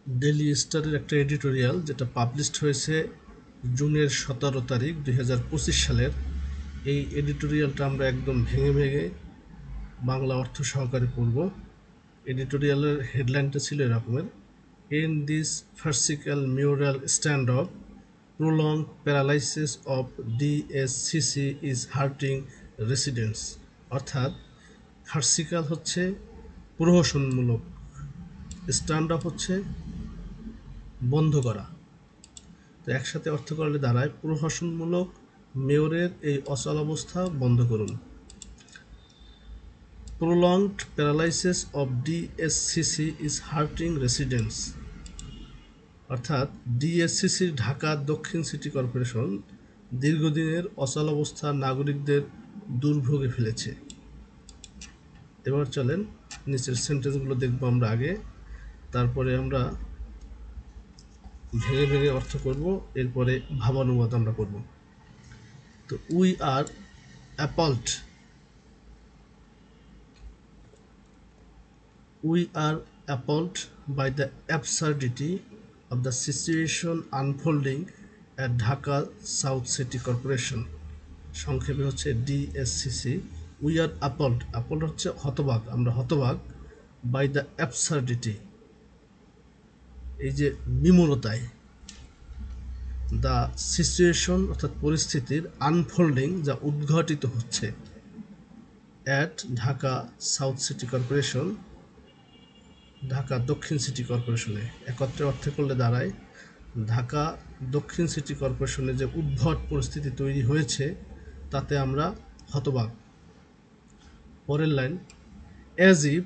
Daily স্টারের একটা editorial যেটা পাবলিশড হয়েছে জুনের 17 তারিখ 2025 সালের। এই এডিটোরিয়ালটা আমরা একদম ভেঙে ভেঙে বাংলা অর্থ সহকারে পড়ব। এডিটোরিয়ালের হেডলাইনটা ছিল এরকমের: in this farcical mural stand off prolonged paralysis of DSCC is hurting residents। অর্থাৎ ফার্সিক্যাল হচ্ছে প্রহসনমূলক, স্ট্যান্ড অফ হচ্ছে বন্ধ করা। তো একসাথে অর্থ করলে দাঁড়ায় প্রহসনমূলক মেয়রের এই অচলাবস্থা বন্ধ করুন। Prolonged paralysis of DSCC is hurting residents. অর্থাৎ ডিএসসিসির ঢাকা দক্ষিণ সিটি কর্পোরেশন দীর্ঘদিনের অচলাবস্থা নাগরিকদের দুর্ভোগে ফেলেছে। এবার চলেন নিচের সেন্টেন্সগুলো দেখবো আমরা আগে, তারপরে আমরা ভেঙে ভেঙে অর্থ করব, এরপরে ভাবানুবাদ আমরা করব। তো we are appalled We are appalled by the absurdity of the situation unfolding at Dhaka South City Corporation। সংক্ষেপে হচ্ছে ডিএসসিসি। উই আর appalled হচ্ছে হতবাক, আমরা হতবাক। বাই দ্য অ্যাবসার্ডিটি, এই যে বিমূলতায়। দ্য সিচুয়েশন অর্থাৎ পরিস্থিতির, আনফোল্ডিং যা উদ্ঘাটিত হচ্ছে, at Dhaka south city corporation Dhaka দক্ষিণ সিটি কর্পোরেশনে। একত্রে অর্থ করলে দাঁড়ায় ঢাকা দক্ষিণ সিটি কর্পোরেশনে যে উদ্ভট পরিস্থিতি তৈরি হয়েছে তাতে আমরা হতবাক। পরের line: as if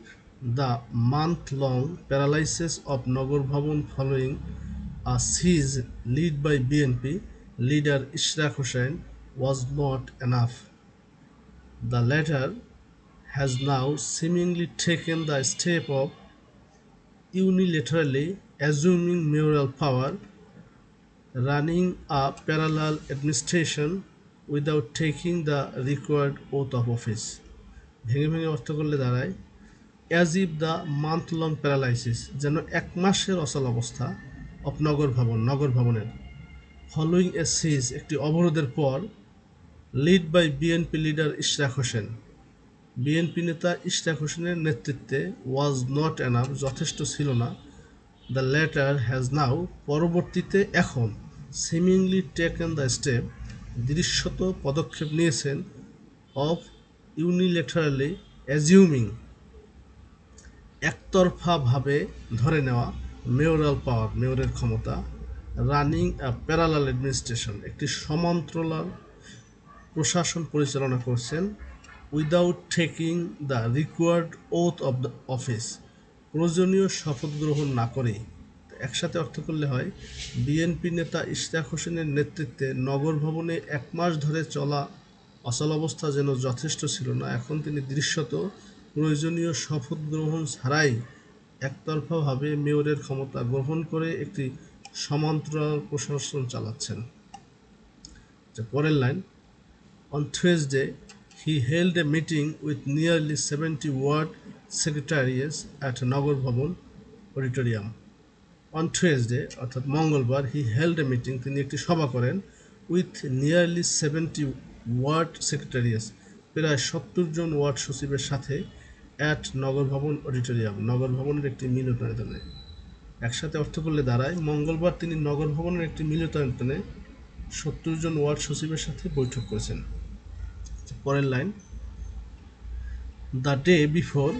the month long paralysis of Nagar Bhaban following a siege led by BNP leader Ishraq Hossain was not enough. The latter has now seemingly taken the step of unilaterally assuming mayoral power, running a parallel administration without taking the required oath of office। ভেঙে ভেঙে অর্থ করলে দাঁড়ায় as if the month long paralysis, যেন এক মাসের অচল অবস্থা, অফ নগর ভবনের, ফলোয়িং এ সিজ একটি অবরোধের পর, led by BNP leader Ishraq Hossain BNP নেতা ইশরাক হোসেনের নেতৃত্বে, ওয়াজ নট এনাফ যথেষ্ট ছিল না। দ্য ল্যাটার হ্যাজ নাও পরবর্তীতে এখন, সিমিংলি টেকেন দ্য স্টেপ দৃশ্যত পদক্ষেপ নিয়েছেন, অফ ইউনিল্যাটারালি অ্যাজিউমিং একতরফাভাবে ধরে নেওয়া, মেয়রাল পাওয়ার মেয়রের ক্ষমতা, রানিং আ প্যারালাল অ্যাডমিনিস্ট্রেশন একটি সমান্তরাল প্রশাসন পরিচালনা করছেন, without taking the required oath of the office প্রয়োজনীয় শপথ গ্রহণ না করেই। একসাথে অর্থ করলে হয় বিএনপি নেতা ইশরাক হোসেনের নেতৃত্বে নগর ভবনে এক মাস ধরে চলা অচলাবস্থা যেন যথেষ্ট ছিল না, এখন তিনি দৃশ্যত প্রয়োজনীয় শপথ গ্রহণ ছাড়াই একতরফাভাবে মেয়রের ক্ষমতা গ্রহণ করে একটি সমান্তরাল প্রশাসন চালাচ্ছেন। পরের line: On Thursday, he held a meeting with nearly 70 ward secretaries at Nagar Bhavan Auditorium. On Thursday, অর্থাৎ মঙ্গলবার, he held a meeting, তিনি একটি সভা করেন, with nearly 70 ward secretaries, প্রায় 70 জন ওয়ার্ড সচিবের সাথে, at নগর ভবন অডিটোরিয়াম, নগর ভবনের একটি মিলনায়তনে। একসাথে অর্থ করলে দাঁড়ায় মঙ্গলবার তিনি নগর ভবনের একটি মিলনায়তনে 70 জন ওয়ার্ড সচিবের সাথে বৈঠক করেছেন। পরের line: the day before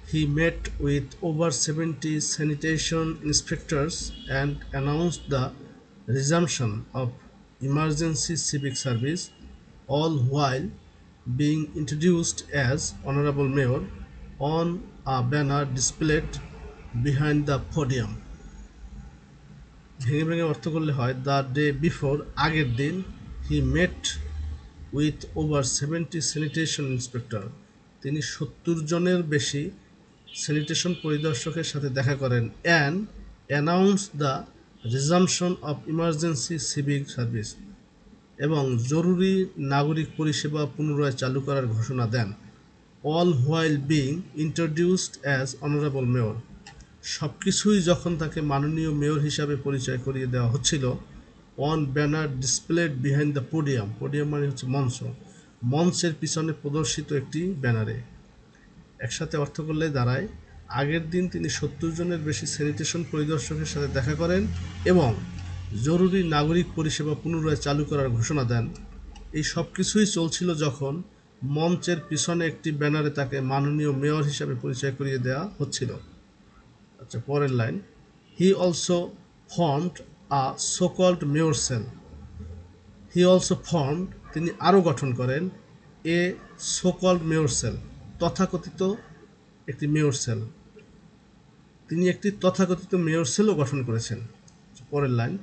he met with over 70 sanitation inspectors and announced the resumption of emergency civic service, all while being introduced as Honorable Mayor on a banner displayed behind the podium। ভেঙে ভেঙে অর্থ করলে হয় the day before আগের দিন, he met with over 70 sanitation inspector তিনি 70 জনের বেশি স্যানিটেশন পরিদর্শকের সাথে দেখা করেন, and announce the resumption of emergency civic service এবং জরুরি নাগরিক পরিষেবা পুনরায় চালু করার ঘোষণা দেন, all while being introduced as honourable mayor সব কিছুই যখন তাকে মাননীয় মেয়র হিসাবে পরিচয় করিয়ে দেওয়া হচ্ছিল, on banner displayed behind the podium, podium মানে হচ্ছে মঞ্চ, মঞ্চের পিছনে প্রদর্শিত একটি ব্যানারে, একসাথে অর্থ করলে দাঁড়ায় আগের দিন তিনি 70 জনের বেশি স্যানিটেশন পরিদর্শকের সাথে দেখা করেন এবং জরুরি নাগরিক পরিষেবা পুনরায় চালু করার ঘোষণা দেন। এই সব কিছুই চলছিল যখন মঞ্চের পিছনে একটি ব্যানারে তাকে মাননীয় মেয়র হিসাবে পরিচয় করিয়ে দেওয়া হচ্ছিল। আচ্ছা, পরের line, he also formed a so called mayor cell. He also formed, তিনি আরও গঠন করেন, এ সোকল্ড মেয়র সেল, তথাকথিত একটি মেয়র সেল। তিনি একটি তথাকথিত মেয়র সেলও গঠন করেছেন। পরের line,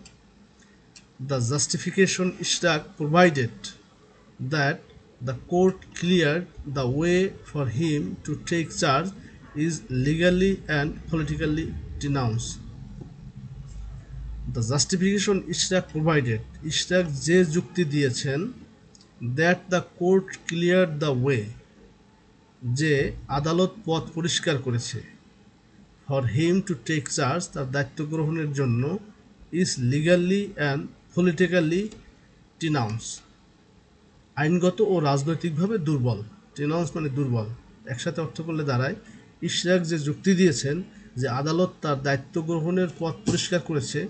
the justification Ishraq provided that the court cleared the way for him to take charge is legally and politically denounced. The justification Ishraq provided, Ishraq যে যুক্তি দিয়েছেন, that the court cleared the way, যে আদালত পথ পরিষ্কার করেছে, for him to take charge, তার দায়িত্ব গ্রহণের জন্য, is legally and politically denounced, আইনগত ও রাজনৈতিকভাবে দুর্বল। টেনাউন্স মানে দুর্বল, একসাথে অর্থ করলে দাঁড়ায় ইশরাক যে যুক্তি দিয়েছেন যে আদালত তার দায়িত্ব গ্রহণের পথ পরিষ্কার করেছে,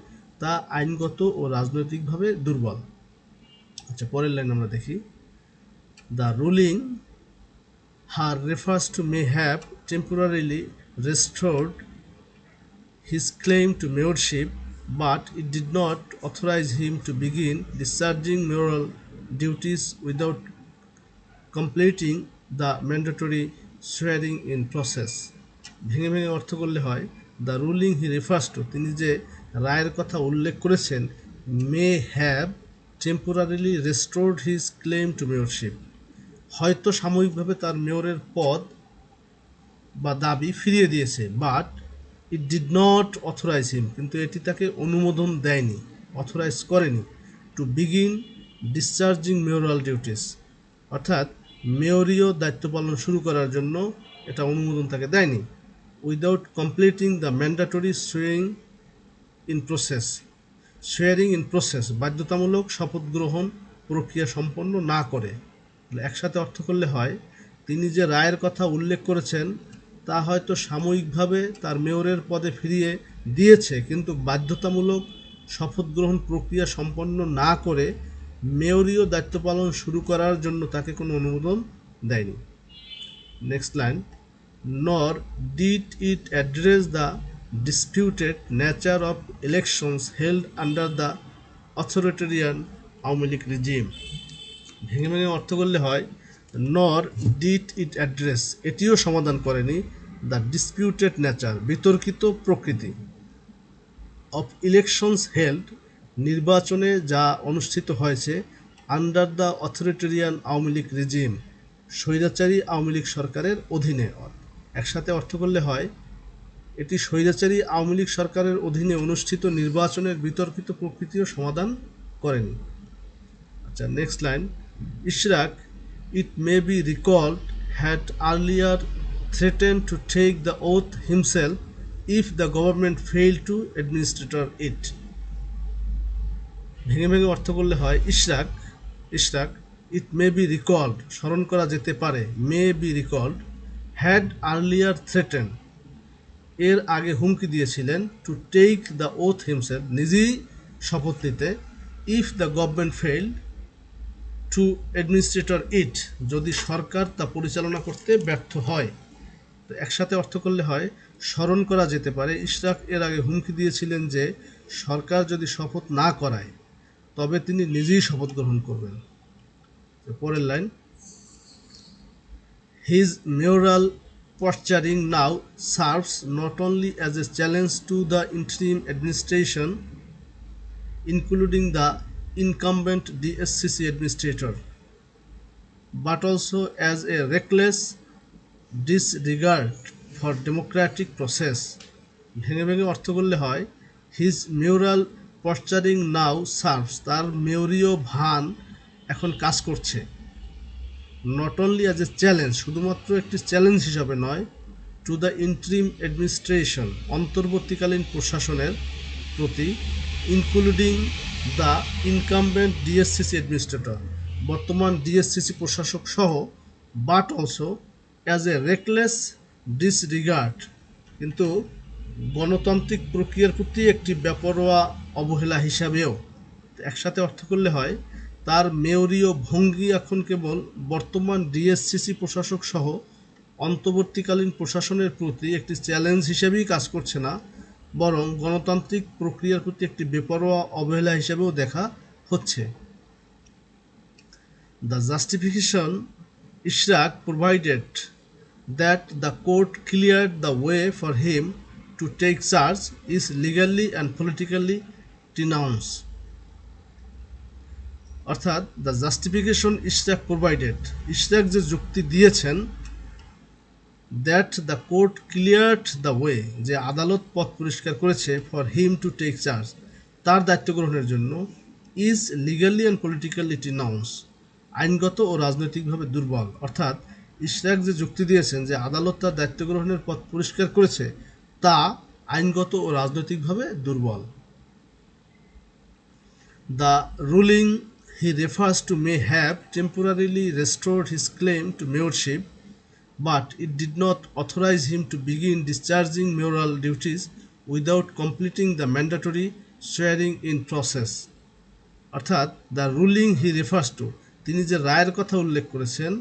তা আইনগত ও রাজনৈতিকভাবে দুর্বল। আচ্ছা, পরের লাইন আমরা দেখি, the ruling her refers to may have temporarily restored his claim to mayorship, but it did not authorize him to begin discharging mayoral duties without completing the mandatory swearing in process. ভেঙে ভেঙে অর্থ করলে হয়, the ruling he refers to, তিনি যে রায়ের কথা উল্লেখ করেছেন, may have temporarily restored his claim to mayorship, হয়তো সাময়িকভাবে তার মেয়রের পদ বা দাবি ফিরিয়ে দিয়েছে, but it did not authorise him, কিন্তু এটি তাকে অনুমোদন দেয়নি, অথরাইজ করেনি, to begin discharging mayoral duties, অর্থাৎ মেয়রীয় দায়িত্ব পালন শুরু করার জন্য এটা অনুমোদন তাকে দেয়নি, without completing the mandatory sewing in process, soaring in process, বাধ্যতামূলক শপথ গ্রহণ প্রক্রিয়া সম্পন্ন না করে। একসাথে অর্থ করলে হয়, তিনি যে রায়ের কথা উল্লেখ করেছেন তা হয়তো সাময়িকভাবে তার মেয়রের পদে ফিরিয়ে দিয়েছে, কিন্তু বাধ্যতামূলক শপথ গ্রহণ প্রক্রিয়া সম্পন্ন না করে মেয়রীয় দায়িত্ব পালন শুরু করার জন্য তাকে কোনো অনুমোদন দেয়নি। নেক্সট লাইন, নর did it address the disputed nature of elections held under the authoritarian Awami League regime. ভেঙে ভেঙে অর্থ করলে হয়, নর ডিড ইট অ্যাড্রেস, এটিও সমাধান করেনি, দ্য ডিসপিউটেড নেচার, বিতর্কিত প্রকৃতি, অফ ইলেকশনস হেল্ড, নির্বাচনে যা অনুষ্ঠিত হয়েছে, under the authoritarian Awami League regime, স্বৈরাচারী আওয়ামী লীগ সরকারের অধীনে। একসাথে অর্থ করলে হয়, এটি স্বৈরাচারী আওয়ামী লীগ সরকারের অধীনে অনুষ্ঠিত নির্বাচনের বিতর্কিত প্রকৃতিও সমাধান করেনি। আচ্ছা, next line, Ishraque, it may be recalled, had earlier threatened to take the oath himself if the government fail to administrator it. ভেঙে ভেঙে অর্থ করলে হয়, Ishraque, it may be recalled, স্মরণ করা যেতে পারে, may be recalled, had earlier threatened, এর আগে হুমকি দিয়েছিলেন, to take the oath himself, নিজেই শপথ নিতে, if the government fail to administrator it, যদি সরকার তা পরিচালনা করতে ব্যর্থ হয়। তো একসাথে অর্থ করলে হয়, স্মরণ করা যেতে পারে, ইশরাক এর আগে হুমকি দিয়েছিলেন যে সরকার যদি শপথ না করায় তবে তিনি নিজেই শপথ গ্রহণ করবেন। পরের line, his mayoral posturing now serves not only as a challenge to the interim administration, including the incumbent DSCC administrator, but also as a reckless disregard for democratic process. ভেঙে ভেঙে অর্থ করলে হয়, his mayoral posturing now serves, তার মেয়রীয় ভান এখন কাজ করছে, not only as a challenge, শুধুমাত্র একটি চ্যালেঞ্জ হিসাবে নয়, টু দ্য ইন্টারিম অ্যাডমিনিস্ট্রেশন, অন্তর্বর্তীকালীন প্রশাসনের প্রতি, including the incumbent DSCC administrator, বর্তমান ডিএসসিসি প্রশাসক সহ, but also as a reckless disregard, কিন্তু গণতান্ত্রিক প্রক্রিয়ার প্রতি একটি বেপরোয়া অবহেলা হিসাবেও। একসাথে অর্থ করলে হয় তার মেয়রীয় ভঙ্গি এখন কেবল বর্তমান ডিএসসিসি প্রশাসক সহ অন্তর্বর্তীকালীন প্রশাসনের প্রতি একটি চ্যালেঞ্জ হিসেবেই কাজ করছে না, বরং গণতান্ত্রিক প্রক্রিয়ার প্রতি একটি বেপরোয়া অবহেলা হিসেবেও দেখা হচ্ছে। The justification Ishraq provided that the court cleared the way for him to take charge is legally and politically denounced. অর্থাৎ the justification Ishraq provided, Ishraq যে যুক্তি দিয়েছেন, that the court cleared the way, যে আদালত পথ পরিষ্কার করেছে, for him to take charge, তার দায়িত্ব গ্রহণের জন্য, is legally and politically denounce, আইনগত ও রাজনৈতিকভাবে দুর্বল। অর্থাৎ ইশরাক যে যুক্তি দিয়েছেন যে আদালত তার দায়িত্ব গ্রহণের পথ পরিষ্কার করেছে, তা আইনগত ও রাজনৈতিকভাবে দুর্বল। The ruling he refers to may have temporarily restored his claim to mayorship, but it did not authorize him to begin discharging mayoral duties without completing the mandatory swearing in process. অর্থাৎ the ruling he refers to, তিনি যে রায়ের কথা উল্লেখ করেছেন,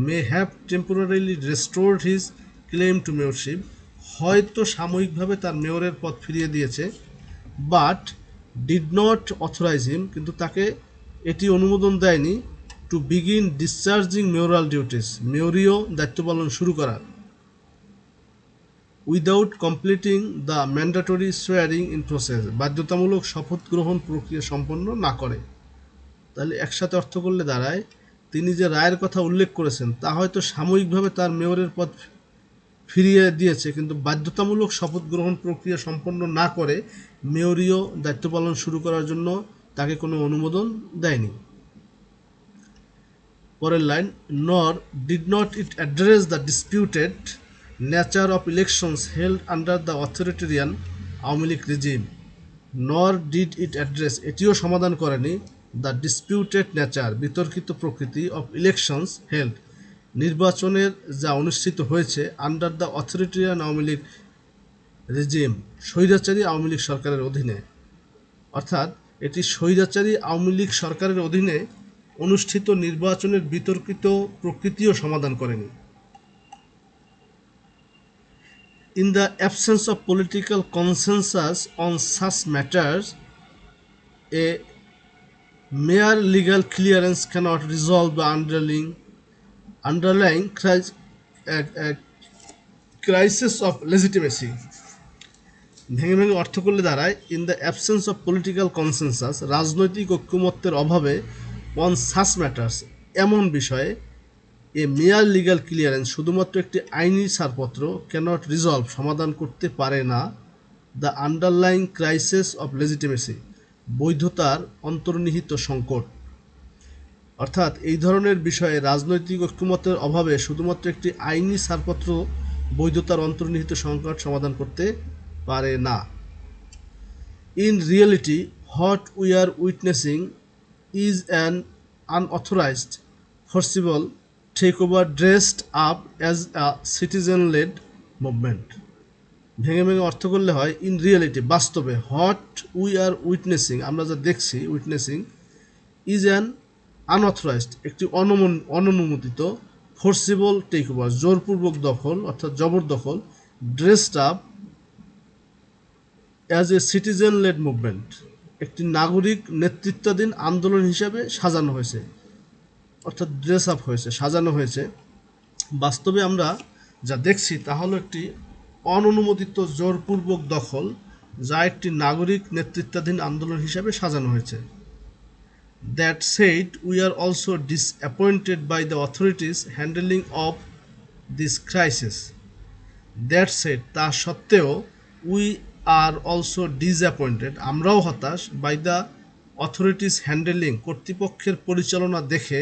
may have temporarily restored his claim to mayorship, হয়তো সাময়িকভাবে তার মেয়রের পদ ফিরিয়ে দিয়েছে, but did not authorise him, কিন্তু তাকে এটি অনুমোদন দেয়নি, to begin discharging mayoral duties, মেয়রীয় দায়িত্ব পালন শুরু করার, without completing the mandatory swearing in process, বাধ্যতামূলক শপথ গ্রহণ প্রক্রিয়া সম্পন্ন না করে। তাহলে একসাথে অর্থ করলে দাঁড়ায়, তিনি যে রায়ের কথা উল্লেখ করেছেন তা হয়তো সাময়িকভাবে তার মেয়রের পদ ফিরিয়ে দিয়েছে, কিন্তু বাধ্যতামূলক শপথ গ্রহণ প্রক্রিয়া সম্পন্ন না করে মেয়রীয় দায়িত্ব পালন শুরু করার জন্য তাকে কোনো অনুমোদন দেয়নি। পরের লাইন, নর did not it address the disputed nature of elections held under the authoritarian Awami League regime, নর ডিড ইট অ্যাড্রেস, এটিও সমাধান করেনি, দ্য ডিসপিউটেড নেচার, বিতর্কিত প্রকৃতি, অফ ইলেকশনস হেল্ড, নির্বাচনের যা অনুষ্ঠিত হয়েছে, under the authoritarian Awami League regime, স্বৈরাচারী আওয়ামী লীগ সরকারের অধীনে। অর্থাৎ এটি স্বৈরাচারী আওয়ামী লীগ সরকারের অধীনে অনুষ্ঠিত নির্বাচনের বিতর্কিত প্রকৃতিও সমাধান করেনি। In the absence of political consensus on such matters, a mere legal clearance cannot resolve the underlying crisis of legitimacy. ভেঙে ভেঙে অর্থ করলে দাঁড়ায়, in the absence of political consensus, রাজনৈতিক ঐক্যমত্যের অভাবে, অন সাচ ম্যাটার্স, এমন বিষয়ে, এ মেয়ার লিগাল ক্লিয়ারেন্স, শুধুমাত্র একটি আইনি ছাড়পত্র, ক্যানট রিজলভ, সমাধান করতে পারে না, the underlying crisis of legitimacy, বৈধতার অন্তর্নিহিত সংকট। অর্থাৎ এই ধরনের বিষয়ে রাজনৈতিক ঐক্যমত্যের অভাবে শুধুমাত্র একটি আইনি ছাড়পত্র বৈধতার অন্তর্নিহিত সংকট সমাধান করতে পারে না। In reality what we are witnessing is an unauthorised forcible takeover dressed up as a citizen led movement. ভেঙে ভেঙে অর্থ করলে হয়, ইন রিয়েলিটি, বাস্তবে, হোয়াট উই আর উইটনেসিং, আমরা যা দেখছি, উইটনেসিং, ইজ অ্যান আনঅথরাইজড, একটি অননুমোদিত, ফোর্সিবল টেকওভার, জোরপূর্বক দখল অর্থাৎ জবরদখল, dressed up as a citizen led movement, একটি নাগরিক নেতৃত্বাধীন আন্দোলন হিসাবে সাজানো হয়েছে, অর্থাৎ ড্রেস আপ হয়েছে, সাজানো হয়েছে। বাস্তবে আমরা যা দেখছি তা হলো একটি অননুমোদিত জোরপূর্বক দখল, যা একটি নাগরিক নেতৃত্বাধীন আন্দোলন হিসাবে সাজানো হয়েছে। That said, we are also disappointed by the authorities handling of this crisis. That said, তা সত্ত্বেও, উই আর অলসো ডিসঅ্যাপয়েন্টেড, আমরাও হতাশ, বাই দ্য অথরিটিস হ্যান্ডেলিং, কর্তৃপক্ষের পরিচালনা দেখে,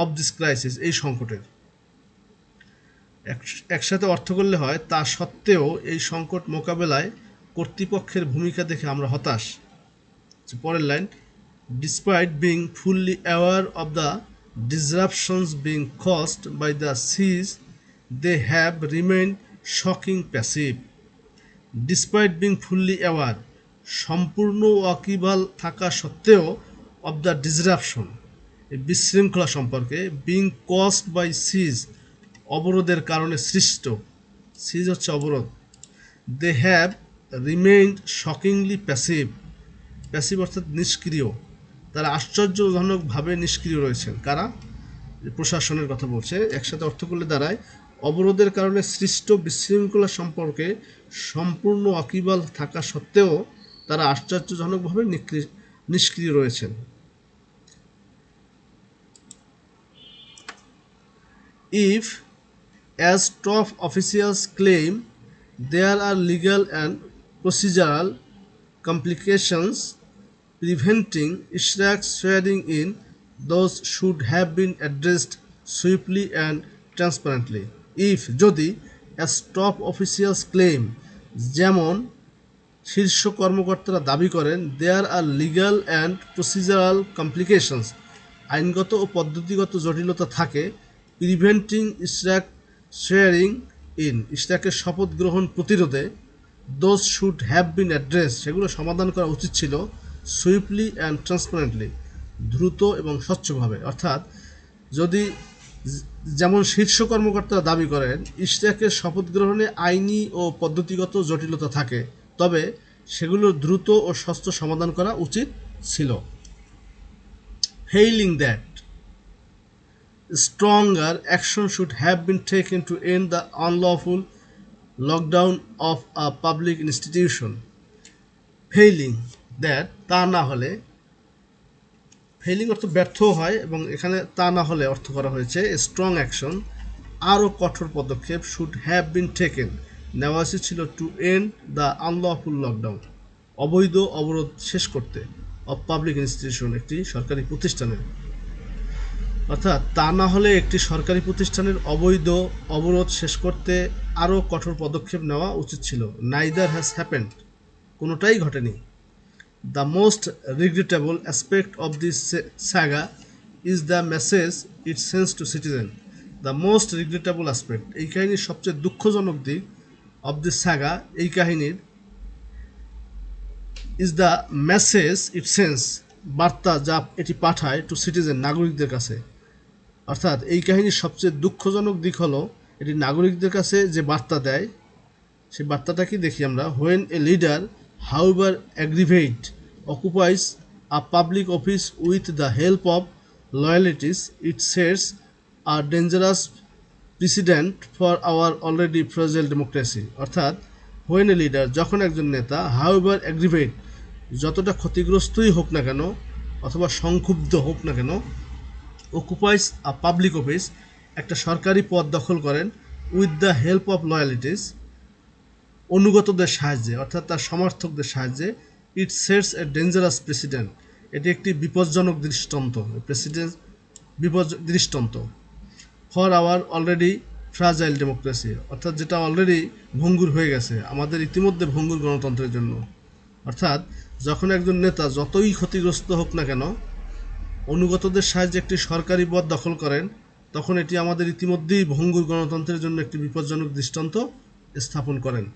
অফ দিস ক্রাইসিস, এই সংকটের। একসাথে অর্থ করলে হয় তা সত্ত্বেও এই সংকট মোকাবেলায় কর্তৃপক্ষের ভূমিকা দেখে আমরা হতাশ। পরের line, despite being fully aware of the disruptions being caused by the siege, they have remained shocking passive. Despite being fully aware, সম্পূর্ণ ওয়াকিবহাল থাকা সত্ত্বেও অব দ্য ডিসরাপশন, এই বিশৃঙ্খলা সম্পর্কে, বিং কজড বাই সিজ, অবরোধের কারণে সৃষ্ট, সিজ হচ্ছে অবরোধ, they have remained শকিংলি passive, passive অর্থাৎ নিষ্ক্রিয়, তারা আশ্চর্যজনকভাবে নিষ্ক্রিয় রয়েছেন। কারা? প্রশাসনের কথা বলছে। একসাথে অর্থ করলে দাঁড়ায় অবরোধের কারণে সৃষ্ট বিশৃঙ্খলা সম্পর্কে সম্পূর্ণ ওয়াকিবহাল থাকা সত্ত্বেও তারা আশ্চর্যজনকভাবে নিষ্ক্রিয় রয়েছেন। If, as top officials claim, there are legal and procedural complications preventing Iraq swearing in, those should have been addressed swiftly and transparently. If, যদি, as top officials claim, যেমন শীর্ষ কর্মকর্তারা দাবি করেন, দেয়ার আর লিগ্যাল অ্যান্ড প্রসিজারাল কমপ্লিকেশনস, আইনগত ও পদ্ধতিগত জটিলতা থাকে, প্রিভেন্টিং ইশরাক সোয়ারিং ইন, ইশরাকের শপথ গ্রহণ প্রতিরোধে, those should have been address, সেগুলো সমাধান করা উচিত ছিল, সুইফটলি অ্যান্ড ট্রান্সপারেন্টলি, দ্রুত এবং স্বচ্ছভাবে। অর্থাৎ যদি যেমন শীর্ষ কর্মকর্তারা দাবি করেন ইশরাকের শপথ গ্রহণে আইনি ও পদ্ধতিগত জটিলতা থাকে, তবে সেগুলো দ্রুত ও স্বচ্ছ সমাধান করা উচিত ছিল। Hailing that, stronger action should have been taken to end the unlawful lockdown of a public institution. Failing that, তা না হলে, ফেলিং অর্থ ব্যর্থ হয় এবং এখানে তা না হলে অর্থ করা হয়েছে স্ট্রং অ্যাকশন, আরও কঠোর পদক্ষেপ, শুড হ্যাভ বিন টেকেন, নেওয়া উচিত ছিল, to end the unlawful lockdown, অবৈধ অবরোধ শেষ করতে, অফ পাবলিক ইনস্টিটিউশন, একটি সরকারি প্রতিষ্ঠানের। অর্থাৎ তা না হলে একটি সরকারি প্রতিষ্ঠানের অবৈধ অবরোধ শেষ করতে আরও কঠোর পদক্ষেপ নেওয়া উচিত ছিল। নাইদার হ্যাজ হ্যাপেন্ড, কোনোটাই ঘটেনি। The most regrettable aspect of this saga is the message it sends to citizens. The most regrettable aspect, এই কাহিনীর সবচেয়ে দুঃখজনক দিক, of this saga, এই কাহিনীর, is the message it sends, বার্তা যা এটি পাঠায়, টু সিটিজেন, নাগরিকদের কাছে। অর্থাৎ এই কাহিনীর সবচেয়ে দুঃখজনক দিক হলো এটি নাগরিকদের কাছে যে বার্তা দেয়, সেই বার্তাটা কি দেখি আমরা। When a leader, however aggravate, occupies a public office with the help of loyalties, it sets a dangerous precedent for our already fragile democracy. অর্থাৎ when a leader, যখন একজন নেতা, however aggravate, যতটা ক্ষতিগ্রস্তই হোক না কেন অথবা সংক্ষুব্ধ হোক না কেন, occupies a public office, একটা সরকারি পদ দখল করেন, with the help of loyalties, অনুগতদের সাহায্যে অর্থাৎ তার সমর্থকদের সাহায্যে, ইট সেটস এ ডেঞ্জারাস প্রেসিডেন্ট, এটি একটি বিপজ্জনক দৃষ্টান্ত, দৃষ্টান্ত, for our already fragile democracy, অর্থাৎ যেটা অলরেডি ভঙ্গুর হয়ে গেছে, আমাদের ইতিমধ্যে ভঙ্গুর গণতন্ত্রের জন্য। অর্থাৎ যখন একজন নেতা যতই ক্ষতিগ্রস্ত হোক না কেন অনুগতদের সাহায্যে একটি সরকারি পদ দখল করেন, তখন এটি আমাদের ইতিমধ্যেই ভঙ্গুর গণতন্ত্রের জন্য একটি বিপজ্জনক দৃষ্টান্ত স্থাপন করেন।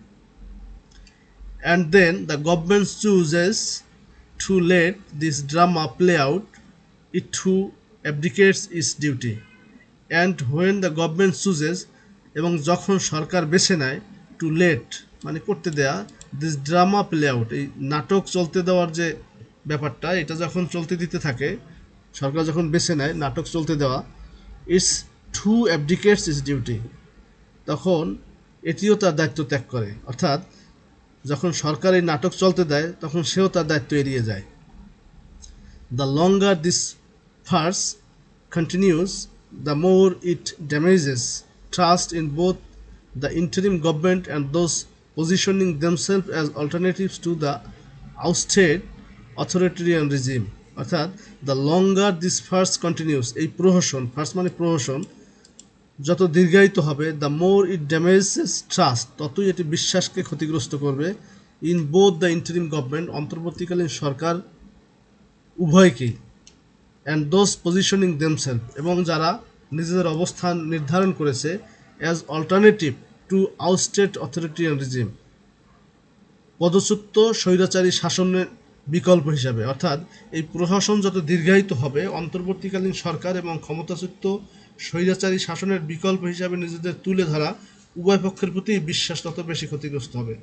And then the government chooses to let this drama play out, it too abdicates its duty. And when the government chooses, এবং যখন সরকার বেছে নেয়, টু লেট মানে করতে দেয়া, দিস ড্রামা প্লে আউট, এই নাটক চলতে দেওয়ার যে ব্যাপারটা, এটা যখন চলতে দিতে থাকে, সরকার যখন বেছে নেয় নাটক চলতে দেওয়া, ইটস টু অ্যাবডিকেটস ইটস ডিউটি, তখন এটিও তার দায়িত্ব ত্যাগ করে। অর্থাৎ যখন সরকার এই নাটক চলতে দেয় তখন সেও তার দায়িত্ব এড়িয়ে যায়। The longer this farce continues, the more it damages trust in both the interim government and those positioning themselves as alternatives to the ousted authoritarian regime. অর্থাৎ the longer this farce continues, এই প্রহসন, farce মানে প্রহসন, যত দীর্ঘায়িত হবে, the more it damages trust, ততই এটি বিশ্বাসকে ক্ষতিগ্রস্ত করবে। In both the interim government, অন্তর্বর্তীকালীন সরকার উভয়কেই, অ্যান্ড দোজ পজিশনিং দেমসেলফ, এবং যারা নিজেদের অবস্থান নির্ধারণ করেছে, অ্যাজ অল্টারনেটিভ টু আউটস্টেড অথরিটিয়ান রিজিম, পদচ্যুত স্বৈরাচারী শাসনের বিকল্প হিসাবে। অর্থাৎ এই প্রশাসন যত দীর্ঘায়িত হবে, অন্তর্বর্তীকালীন সরকার এবং ক্ষমতাচ্যুত স্বৈরাচারী শাসনের বিকল্প হিসাবে নিজেদের তুলে ধরা উভয় পক্ষের প্রতি বিশ্বাস তত বেশি ক্ষতিগ্রস্ত হবে।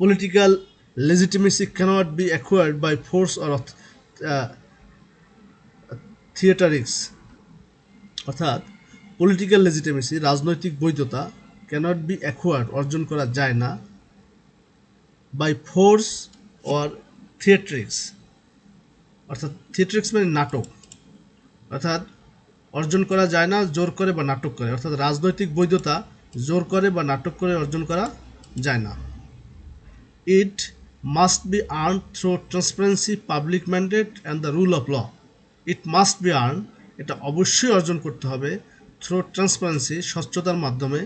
Political legitimacy cannot be acquired by force or theatrics, অর্থাৎ পলিটিক্যাল লেজিটিমেসি, রাজনৈতিক বৈধতা, ক্যানট বি অ্যাকোয়ার্ড, অর্জন করা যায় না, বাই ফোর্স অর থিয়েট্রিক্স, অর্থাৎ থিয়েট্রিক্স মানে নাটক, অর্থাৎ অর্জন করা যায় না জোর করে বা নাটক করে, অর্থাৎ রাজনৈতিক বৈধতা জোর করে বা নাটক করে অর্জন করা যায় না। It must be earn through transparency, public mandate and the rule of law. It must be earn, এটা অবশ্যই অর্জন করতে হবে, থ্রু ট্রান্সপারেন্সি, স্বচ্ছতার মাধ্যমে,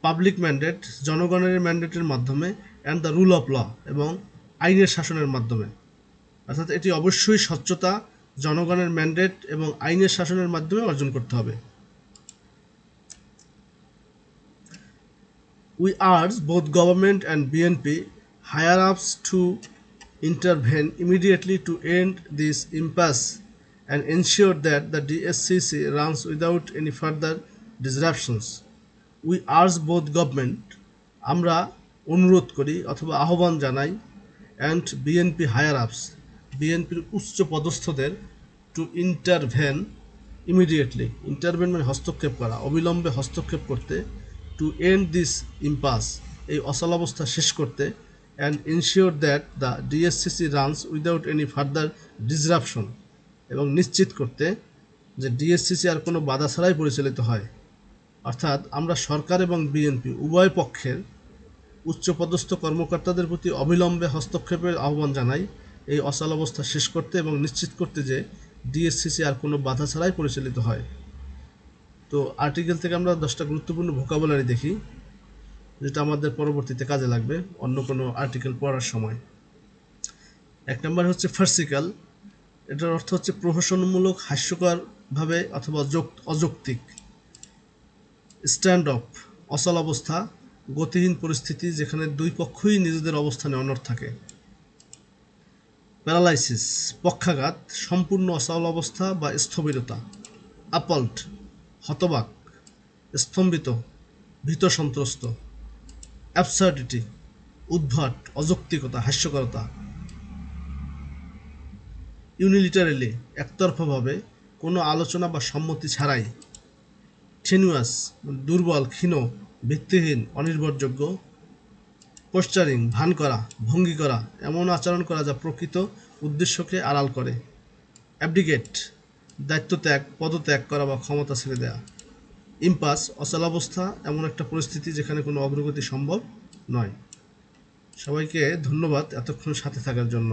পাবলিক ম্যান্ডেট, জনগণের ম্যান্ডেটের মাধ্যমে, and the rule of law, এবং আইনের শাসনের মাধ্যমে। অর্থাৎ এটি অবশ্যই স্বচ্ছতা, জনগণের ম্যান্ডেট এবং আইনের শাসনের মাধ্যমে অর্জন করতে হবে। We urge both government and BNP higher-ups to intervene immediately to end this impasse and ensure that the DSCC runs without any further disruptions. We urge both government, আমরা অনুরোধ করি অথবা আহ্বান জানাই, and BNP higher-ups, বিএনপির উচ্চ পদস্থদের, two intervene immediately, intervene মানে হস্তক্ষেপ করা, অবিলম্বে হস্তক্ষেপ করতে, টু এন্ড দিস ইম্পাস, এই অচলাবস্থা শেষ করতে, and ensure that the DSCC runs without any further disruption, এবং নিশ্চিত করতে যে ডিএসসিসি আর কোনো বাধা ছাড়াই পরিচালিত হয়। অর্থাৎ আমরা সরকার এবং বিএনপি উভয় পক্ষের উচ্চপদস্থ কর্মকর্তাদের প্রতি অবিলম্বে হস্তক্ষেপের আহ্বান জানাই, এই অচলাবস্থা শেষ করতে এবং নিশ্চিত করতে যে ডিএসসিসি আর কোনো বাধা ছাড়াই পরিচালিত হয়। তো আর্টিকেল থেকে আমরা 10টা গুরুত্বপূর্ণ ভোকাবুলারি দেখি, যেটা আমাদের পরবর্তীতে কাজে লাগবে অন্য কোনো আর্টিকেল পড়ার সময়। 1 নম্বর হচ্ছে ফার্সিক্যাল, এটার অর্থ হচ্ছে প্রহসনমূলক, হাস্যকরভাবে অথবা অযৌক্তিক। স্ট্যান্ড অফ, অচল অবস্থা, গতিহীন পরিস্থিতি যেখানে দুই পক্ষই নিজেদের অবস্থানে অনড় থাকে। প্যারালাইসিস, পক্ষাঘাত, সম্পূর্ণ অচল অবস্থা বা স্থবিরতা। আপল্ড, হতবাক, স্তম্ভিত, ভীত সন্ত্রস্ত। অ্যাবসার্ডিটি, উদ্ভট, অযৌক্তিকতা, হাস্যকরতা। ইউনিলিটারিলি, একতরফাভাবে, কোনো আলোচনা বা সম্মতি ছাড়াই। টেনুয়াস, দুর্বল, ক্ষীণ, ভিত্তিহীন, অনির্ভরযোগ্য। পোস্টারিং, ভান করা, ভঙ্গি করা, এমন আচরণ করা যা প্রকৃত উদ্দেশ্যকে আড়াল করে। অ্যাবডিকেট, দায়িত্ব ত্যাগ, পদত্যাগ করা বা ক্ষমতা ছেড়ে দেয়া। ইম্পাস, অচলাবস্থা, এমন একটা পরিস্থিতি যেখানে কোনো অগ্রগতি সম্ভব নয়। সবাইকে ধন্যবাদ এতক্ষণ সাথে থাকার জন্য।